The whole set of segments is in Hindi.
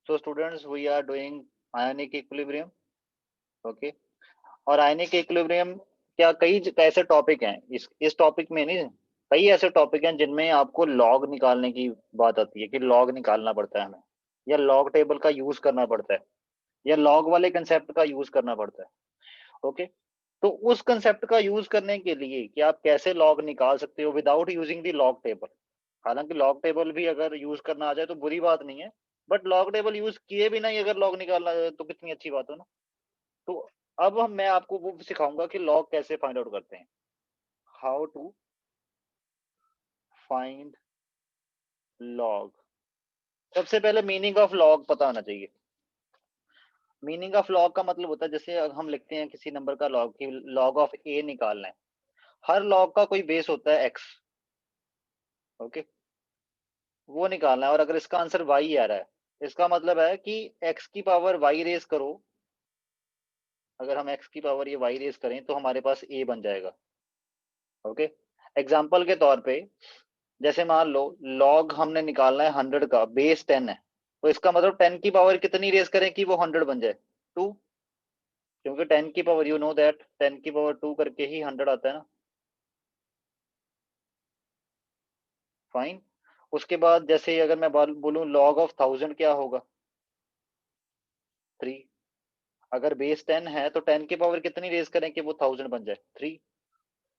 So students, we are doing ionic equilibrium. Okay. और आयनिक इक्विलिब्रियम क्या कई ऐसे टॉपिक हैं, इस टॉपिक में नहीं, कई ऐसे टॉपिक हैं जिनमें आपको लॉग निकालने की बात आती है कि लॉग निकालना पड़ता है हमें, या लॉग टेबल का यूज करना पड़ता है, या लॉग वाले कंसेप्ट का यूज करना पड़ता है। ओके। तो उस कंसेप्ट का यूज करने के लिए कि आप कैसे लॉग निकाल सकते हो without using the log table. हालांकि लॉग टेबल भी अगर यूज करना आ जाए तो बुरी बात नहीं है, बट लॉग टेबल यूज किए बिना ही अगर लॉग निकालना आ जाए तो कितनी अच्छी बात है ना। तो अब मैं आपको वो सिखाऊंगा कि लॉग कैसे फाइंड आउट करते हैं, हाउ टू फाइंड लॉग। सबसे पहले मीनिंग ऑफ लॉग पता होना चाहिए। मीनिंग ऑफ लॉग का मतलब होता है, जैसे अगर हम लिखते हैं किसी नंबर का लॉग कि लॉग ऑफ ए निकालना है, हर लॉग का कोई बेस होता है एक्स। ओके। वो निकालना है, और अगर इसका आंसर वाई आ रहा है, इसका मतलब है कि एक्स की पावर वाई रेस करो। अगर हम एक्स की पावर ये वाई रेस करें तो हमारे पास ए बन जाएगा। ओके। एग्जाम्पल के तौर पे जैसे मान लो लॉग हमने निकालना है 100 का, बेस 10 है, तो इसका मतलब 10 की पावर कितनी रेस करें कि वो 100 बन जाए, 2। क्योंकि 10 की पावर यू नो दैट 10 की पावर 2 करके ही 100 आता है ना। फाइन। उसके बाद जैसे अगर मैं बोलूं लॉग ऑफ 1000 क्या होगा, 3। अगर बेस 10 है तो 10 की पावर कितनी रेस करें कि वो 1000 बन जाए, 3।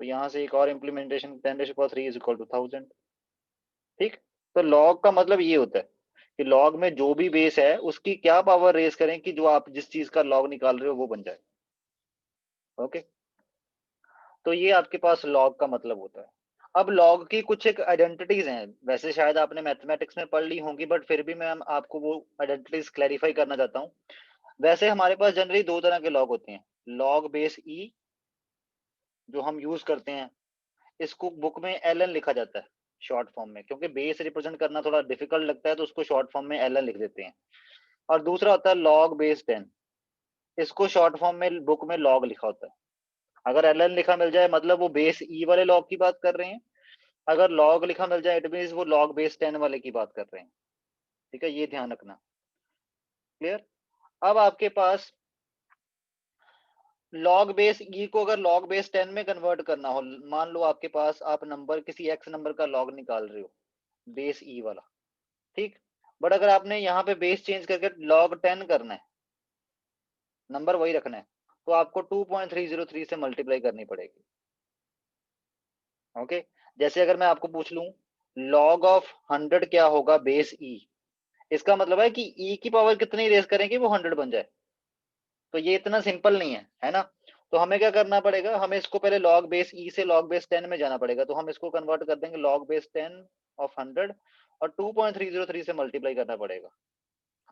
तो यहाँ से एक और इम्प्लीमेंटेशन, 10⁻³ इज इक्वल टू 1000। ठीक। तो लॉग का मतलब ये होता है कि लॉग में जो भी बेस है उसकी क्या पावर रेस करें कि जो आप जिस चीज का लॉग निकाल रहे हो वो बन जाए। ओके। तो ये आपके पास लॉग का मतलब होता है। अब लॉग की कुछ एक आइडेंटिटीज हैं, वैसे शायद आपने मैथमेटिक्स में पढ़ ली होंगी, बट फिर भी मैं आपको वो आइडेंटिटीज क्लैरिफाई करना चाहता हूँ। वैसे हमारे पास जनरली दो तरह के लॉग होते हैं, लॉग बेस ई जो हम यूज करते हैं, इसको बुक में एल एन लिखा जाता है शॉर्ट फॉर्म में, क्योंकि बेस रिप्रेजेंट करना थोड़ा डिफिकल्ट लगता है तो उसको शॉर्ट फॉर्म में एल एन लिख देते हैं। और दूसरा होता है लॉग बेस 10, इसको शॉर्ट फॉर्म में बुक में लॉग लिखा होता है। अगर एल एन लिखा मिल जाए मतलब वो बेस ई वाले लॉग की बात कर रहे हैं, अगर लॉग लिखा मिल जाए इट मीन वो लॉग बेस 10 वाले की बात कर रहे हैं। ठीक है, ये ध्यान रखना। क्लियर। अब आपके पास लॉग बेस ई को अगर लॉग बेस 10 में कन्वर्ट करना हो, मान लो आपके पास आप नंबर किसी एक्स नंबर का लॉग निकाल रहे हो, बेस ई वाला। ठीक। बट अगर आपने यहाँ पे बेस चेंज करके लॉग 10 करना है, नंबर वही रखना है, तो आपको 2.303 से मल्टीप्लाई करनी पड़ेगी। ओके। जैसे अगर मैं आपको पूछ लूं लॉग ऑफ 100 क्या होगा बेस ई, इसका मतलब है कि ई की पावर कितनी रेस करें कि वो 100 बन जाए। तो ये इतना सिंपल नहीं है ना। तो हमें क्या करना पड़ेगा, हमें इसको पहले लॉग बेस ई से लॉग बेस 10 में जाना पड़ेगा, तो हम इसको कन्वर्ट कर देंगे लॉग बेस 10 ऑफ 100 और 2.303 से मल्टीप्लाई करना पड़ेगा।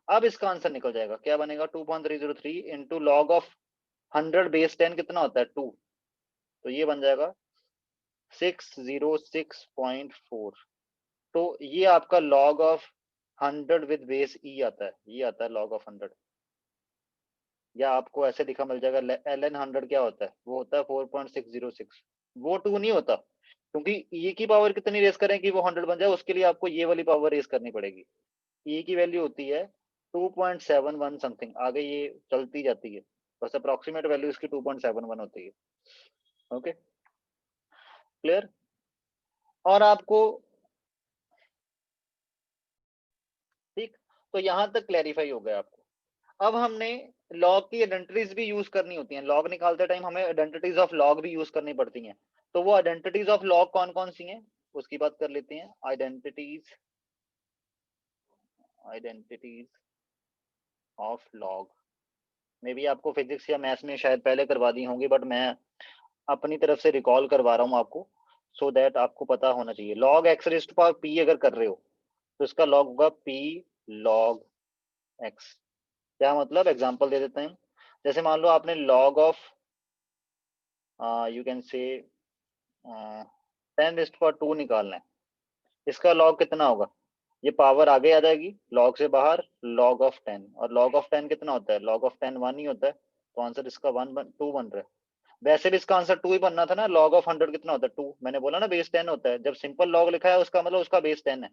अब इसका आंसर निकल जाएगा, क्या बनेगा, 2.303 इंटू लॉग ऑफ 100 बेस 10 कितना होता है, 2। तो ये बन जाएगा 606.4। तो ये आपका log ऑफ 100 विद बेस ई आता है, ये आता है log ऑफ 100। या आपको ऐसे लिखा मिल जाएगा एल एन 100 क्या होता है, वो होता है 4.606। वो 2 नहीं होता, क्योंकि ई की पावर कितनी रेस करें कि वो 100 बन जाए, उसके लिए आपको ये वाली पावर रेस करनी पड़ेगी। ई की वैल्यू होती है 2.71 समथिंग, आगे ये चलती जाती है, बस अप्रोक्सीमेट वैल्यू इसकी 2.71 होती है। ओके। क्लियर। और आपको, ठीक, तो यहां तक क्लैरिफाई हो गया आपको। अब हमने लॉग की आइडेंटिटीज भी यूज करनी होती हैं, लॉग निकालते टाइम हमें आइडेंटिटीज ऑफ लॉग भी यूज करनी पड़ती हैं। तो वो आइडेंटिटीज ऑफ लॉग कौन कौन सी हैं उसकी बात कर लेते हैं। आइडेंटिटीज, आइडेंटिटीज ऑफ लॉग मे भी आपको फिजिक्स या मैथ्स में शायद पहले करवा दी होंगी, बट मैं अपनी तरफ से रिकॉल करवा रहा हूँ आपको, सो दैट आपको पता होना चाहिए। Log x raised power P अगर कर रहे हो तो इसका लॉग होगा पी लॉग एक्स। क्या मतलब, एग्जांपल दे देते हैं। जैसे मान लो आपने log of you can say 10⁻² निकालना है, इसका लॉग कितना होगा, ये पावर आगे आ जाएगी लॉग से बाहर, लॉग ऑफ 10, और लॉग ऑफ 10 कितना होता है, लॉग ऑफ 10 1 ही होता है, तो आंसर इसका 2 बन रहा है। वैसे भी इसका आंसर 2 ही बनना था ना, लॉग ऑफ 100 कितना होता है, 2। मैंने बोला ना बेस 10 होता है, जब सिंपल लॉग लिखा है उसका मतलब उसका बेस 10 है।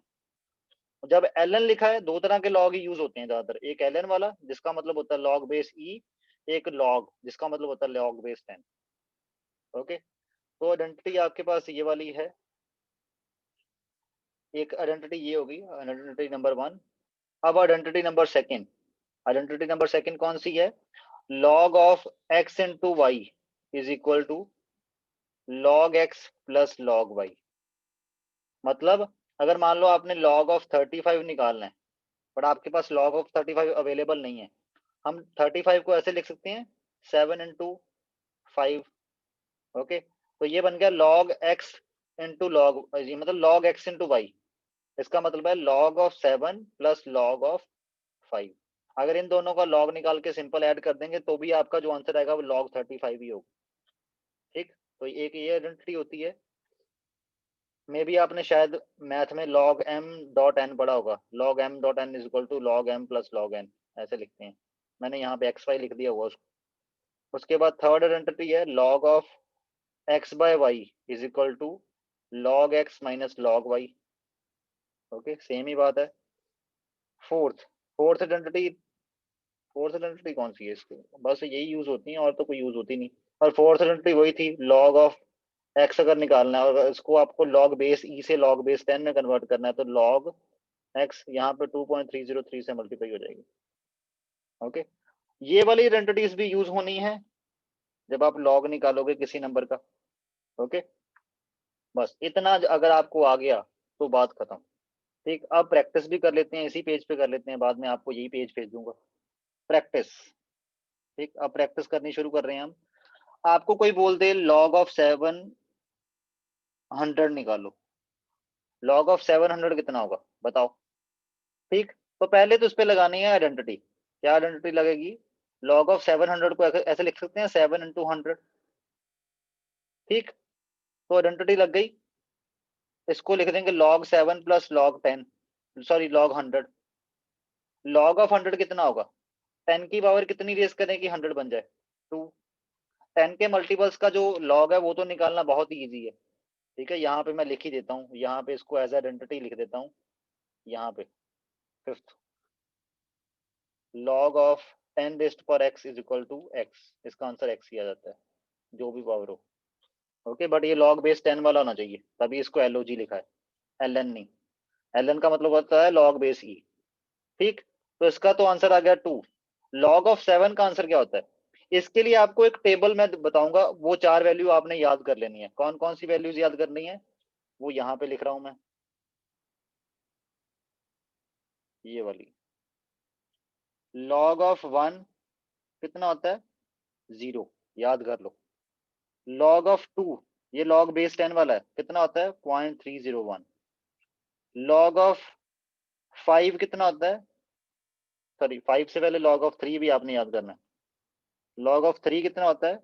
जब ln लिखा है, दो तरह के लॉग ही यूज होते हैं ज्यादातर, एक ln वाला जिसका मतलब होता है log बेस e, एक log जिसका मतलब होता है log बेस 10। ओके, तो आइडेंटिटी आपके पास ये वाली है, एक आइडेंटिटी ये होगी आइडेंटिटी नंबर 1। अब identity number second, identity number second कौन सी है? log of x into y is equal to log x plus log y। मतलब अगर मान लो आपने log ऑफ 35 निकालना है, बट आपके पास log ऑफ 35 अवेलेबल नहीं है, हम 35 को ऐसे लिख सकते हैं 7 इंटू 5। ओके, तो ये बन गया log x इंटू log, ये मतलब log x इंटू वाई, इसका मतलब है log of 7 plus log of 5। अगर इन दोनों का log निकाल के सिंपल ऐड कर देंगे तो भी आपका जो आंसर आएगा वो log 35 ही होगा। ठीक, तो एक ये आइडेंटिटी होती है। मे भी आपने शायद मैथ में log m डॉट n पढ़ा होगा, log m dot n is equal to log m plus log n, ऐसे लिखते हैं। मैंने यहाँ पे xy लिख दिया हुआ उसको। उसके बाद थर्ड आइडेंटिटी है log of x by y is equal to log x minus log y। Okay, same ही बात है। Fourth fourth identity, fourth identity कौन सी है इसकी? बस यही यूज होती है और तो कोई यूज होती नहीं। और फोर्थ आइडेंटिटी वही थी, log ऑफ x अगर निकालना है और इसको आपको log बेस e से log बेस 10 में कन्वर्ट करना है, तो log x यहाँ पे 2.303 से मल्टीप्लाई हो जाएगी। ओके, ये वाली आइडेंटिटीज भी यूज होनी है जब आप log निकालोगे किसी नंबर का। ओके, बस इतना अगर आपको आ गया तो बात खत्म। ठीक, अब प्रैक्टिस भी कर लेते हैं, इसी पेज पे कर लेते हैं, बाद में आपको यही पेज भेज दूंगा प्रैक्टिस। ठीक, अब प्रैक्टिस करनी शुरू कर रहे हैं हम। आपको कोई बोल दे log ऑफ 700 निकालो, log ऑफ 700 कितना होगा बताओ। ठीक, तो पहले तो इस पे लगानी है आइडेंटिटी। क्या आइडेंटिटी लगेगी? log ऑफ 700 को ऐसे लिख सकते हैं 7 इंटू 100। ठीक, तो आइडेंटिटी लग गई। इसको लिख देंगे log 7 plus log 10, sorry log 100। log of 100 कितना होगा? 10 की पावर कितनी रेज करें कि 100 बन जाए? 2। 10 के मल्टीपल्स का जो log है वो तो निकालना बहुत ही ईजी है। ठीक है, यहाँ पे मैं लिख ही देता हूँ, यहाँ पे इसको एज आइडेंटिटी लिख देता हूँ। यहाँ पे फिफ्थ, log ऑफ 10 रेस्ट पर x is equal to x, इसका आंसर x ही आ जाता है, जो भी पावर हो। ओके, बट ये log बेस 10 वाला होना चाहिए, तभी इसको LOG लिखा है, ln नहीं। ln का मतलब होता है log बेस e। ठीक, तो इसका तो आंसर आ गया 2। log ऑफ 7 का आंसर क्या होता है? इसके लिए आपको एक टेबल मैं बताऊंगा, वो 4 वैल्यू आपने याद कर लेनी है। कौन कौन सी वैल्यूज याद करनी है वो यहाँ पे लिख रहा हूं मैं, ये वाली। log ऑफ 1 कितना होता है? 0, याद कर लो। log ऑफ 2, ये log बेस 10 वाला है, कितना होता है? 0.301। log ऑफ 5 कितना होता है? सॉरी, 5 से पहले log ऑफ 3 भी आपने याद करना है। log ऑफ 3 कितना होता है?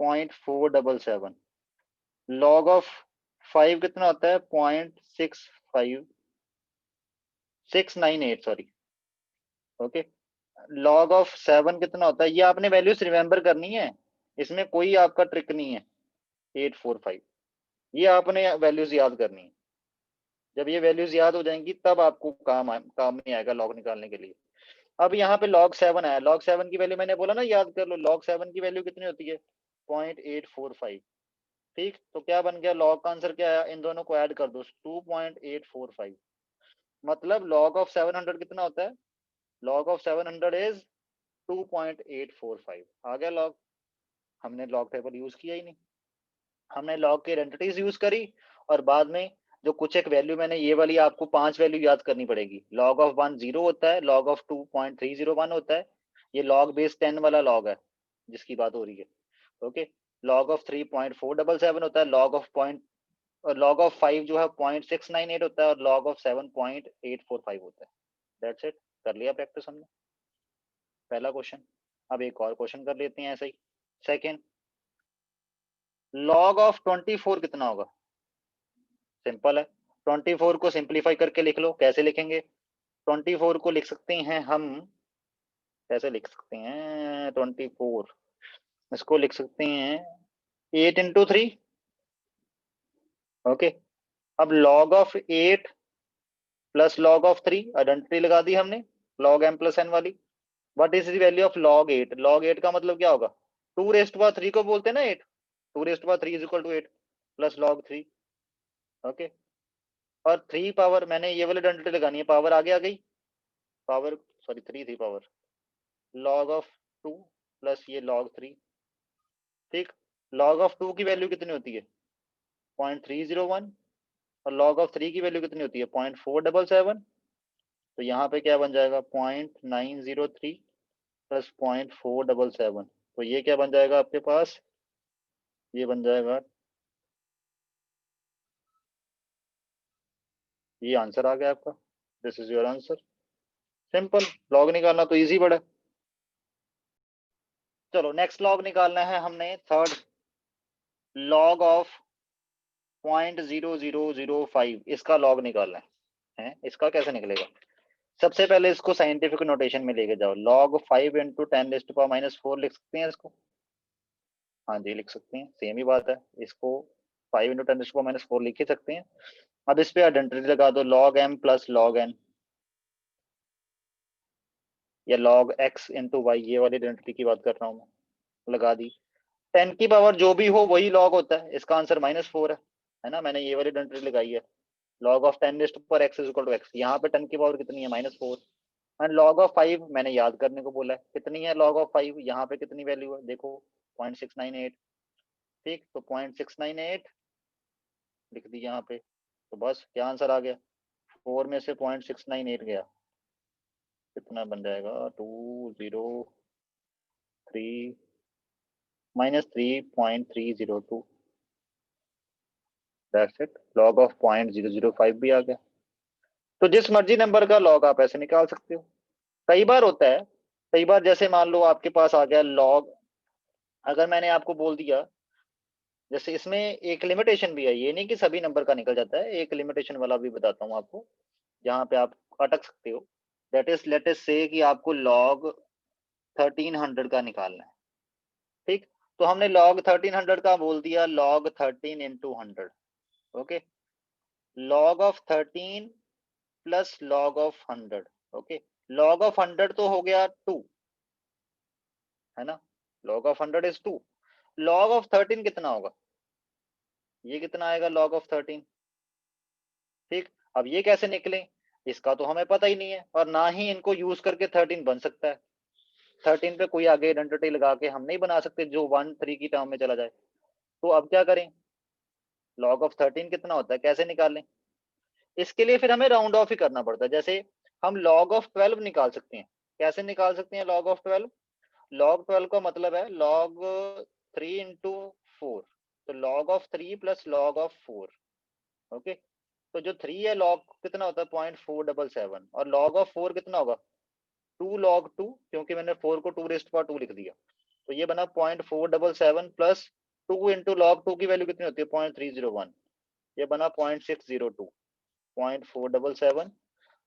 0.477। log ऑफ 5 कितना होता है? 0.65698, सॉरी। ओके, log ऑफ 7 कितना होता है? ये आपने वैल्यूज रिमेंबर करनी है, इसमें कोई आपका ट्रिक नहीं है। 845, ये आपने वैल्यूज याद करनी है। जब ये वैल्यूज याद हो जाएंगी तब आपको काम नहीं आएगा लॉग निकालने के लिए। अब यहाँ पे log 7 आया, log 7 की वैल्यू मैंने बोला ना याद कर लो, log 7 की वैल्यू कितनी होती है? 0.845। ठीक, तो क्या बन गया? log का आंसर क्या आया? इन दोनों को ऐड कर दो, 2.845। मतलब log ऑफ 700 कितना होता है? log of 700 is 2.845। आ गया log। हमने log टेबल यूज किया ही नहीं, हमने log की आइडेंटिटीज यूज करी, और बाद में जो कुछ एक वैल्यू मैंने ये वाली आपको 5 वैल्यू याद करनी पड़ेगी। log ऑफ 1 0 होता है, log ऑफ 2.301 होता है, ये log बेस 10 वाला log है जिसकी बात हो रही है। ओके, log ऑफ 3.477 होता है, log ऑफ पॉइंट, और log ऑफ 5 जो है 0.698 होता है, और log ऑफ 7 0.845 होता है। दैट्स इट, कर लिया प्रैक्टिस हमने पहला क्वेश्चन। अब एक और क्वेश्चन कर लेते हैं ऐसे ही। सेकेंड, log ऑफ 24 कितना होगा? सिंपल है, 24 को सिंप्लीफाई करके लिख लो। कैसे लिखेंगे? 24 को लिख सकते हैं हम, कैसे लिख सकते हैं 24? इसको लिख सकते हैं 8 इंटू 3। ओके, अब log of 8 plus log of 3, identity लगा दी हमने log m प्लस n वाली। What is the value of log 8? log 8 का मतलब क्या होगा? 2 रेज़ टू पावर 3 को बोलते हैं ना 8, 2 raise to power 3 is equal to 8 plus log 3। Okay, और 3 पावर मैंने ये वाली आइडेंटिटी लगानी है, पावर आगे आ गई, पावर सॉरी 3 थी पावर, log ऑफ 2 प्लस ये log 3। ठीक, log ऑफ 2 की वैल्यू कितनी होती है? 0.301, और log ऑफ 3 की वैल्यू कितनी होती है? 0.477। तो यहाँ पे क्या बन जाएगा? 0.903 प्लस 0.477। तो ये क्या बन जाएगा आपके पास? ये बन जाएगा, ये आंसर आ गया आपका। This is your answer. Simple, log निकालना तो इजी पड़ा। चलो नेक्स्ट लॉग निकालना है हमने, थर्ड, लॉग ऑफ 0.0005, इसका लॉग निकालना है। इसका कैसे निकलेगा? सबसे पहले इसको साइंटिफिक नोटेशन में लेके जाओ। log 5 इंटू 10⁻⁴ लिख सकते हैं इसको? हाँ जी लिख सकते हैं, सेम ही बात है, इसको 5 इंटू 10⁻⁴ लिख ही सकते हैं। अब इस पे आइडेंटिटी लगा दो, log m plus log n, या log x इंटू वाई, ये वाली आइडेंटिटी की बात कर रहा हूँ मैं, लगा दी। 10 की पावर जो भी हो वही log होता है, इसका आंसर -4 है ना, मैंने ये वाली आइडेंटिटी लगाई है। log of 10⁻x is equal to x, यहाँ पे 10 की पावर कितनी है? -4। एंड log ऑफ 5 मैंने याद करने को बोला है, कितनी है log ऑफ 5? यहाँ पे कितनी वैल्यू है देखो, 0.698। ठीक, तो 0.698 लिख दी यहाँ पे, तो बस क्या आंसर आ गया? 4 में से 0.698 गया, कितना बन जाएगा? 203 -3.302। दैट्स इट, log ऑफ 0.005 भी आ गया। तो जिस मर्जी नंबर का log आप ऐसे निकाल सकते हो। कई बार होता है, कई बार जैसे मान लो आपके पास आ गया log, अगर मैंने आपको बोल दिया, जैसे इसमें एक लिमिटेशन भी है, ये नहीं कि सभी नंबर का निकल जाता है, एक लिमिटेशन वाला भी बताता हूँ आपको, जहाँ पे आप अटक सकते हो। दैट इज, लेट अस से कि आपको log 1300 का निकालना है। ठीक, तो हमने log 1300 का बोल दिया log 13 into 100। Okay, log of 13 plus log of 100। Okay, log of 100 तो हो गया 2, है ना, log of 100 is 2। log of 13 कितना होगा? ये कितना आएगा log ऑफ 13? ठीक, अब ये कैसे निकले, इसका तो हमें पता ही नहीं है, और ना ही इनको यूज करके 13 बन सकता है। 13 पे कोई आगे आइडेंटिटी लगा के हम नहीं बना सकते जो 1 3 की टर्म में चला जाए। तो अब क्या करें? log ऑफ 13 कितना होता है, कैसे निकालें? इसके लिए फिर हमें राउंड ऑफ ही करना पड़ता है। जैसे हम log ऑफ 12 निकाल सकते हैं। कैसे निकाल सकते हैं log ऑफ 12? log 12 का मतलब है log 3 इंटू 4, तो log of 3 plus log of 4। Okay, तो जो 3 है log कितना होता है? 0.477, और log ऑफ 4 कितना होगा? 2 log 2, क्योंकि मैंने 4 को 2 रेज़ टू पावर 2 लिख दिया, तो ये बना 0.477 प्लस 2 इंटू log 2 की वैल्यू कितनी होती है? 0.301, ये बना 0.602, 0.477,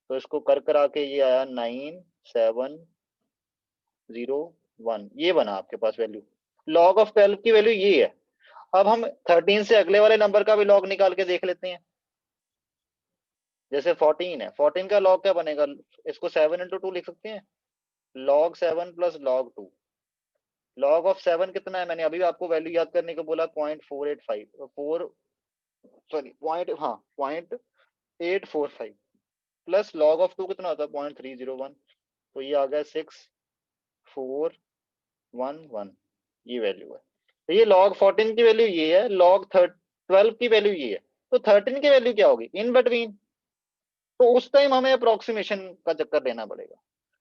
तो इसको कर करा के ये आया 9701, ये बना आपके पास वैल्यू। log ऑफ 12 की वैल्यू ये है। अब हम 13 से अगले वाले नंबर का भी log निकाल के देख लेते हैं। जैसे 14 है, 14 का log क्या बनेगा? इसको 7 इंटू 2 लिख सकते हैं, log 7 plus log 2। log of 7 कितना है? मैंने अभी आपको वैल्यू याद करने को बोला, 0.485, 4 सॉरी पॉइंट, हाँ 0.845, प्लस log ऑफ 2 कितना होता है? 0.301, तो ये आ गया 6411, ये वैल्यू है। तो ये log 14 की वैल्यू ये है, log 12 की वैल्यू ये है, तो 13 की वैल्यू क्या होगी? In between. तो उस टाइम हमें अप्रोक्सीमेशन का चक्कर लेना पड़ेगा,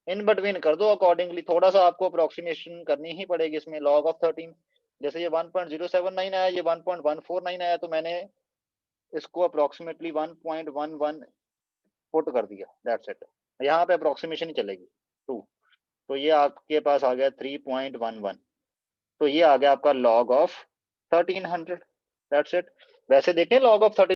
इन बिटवीन कर दो अकॉर्डिंगली, थोड़ा सा आपको अप्रोक्सीमेशन करनी ही पड़ेगी इसमें। log ऑफ 13, जैसे ये 1.079 आया, ये 1.149 आया, तो मैंने इसको अप्रोक्सीमेटली 1.11 पुट कर दिया, दैट्स इट। यहाँ पे अप्रोक्सीमेशन ही चलेगी 2, तो ये आपके पास आ गया 3.11, तो ये आ गया आपका log ऑफ 1300, दैट्स इट। वैसे देखें log ऑफ 13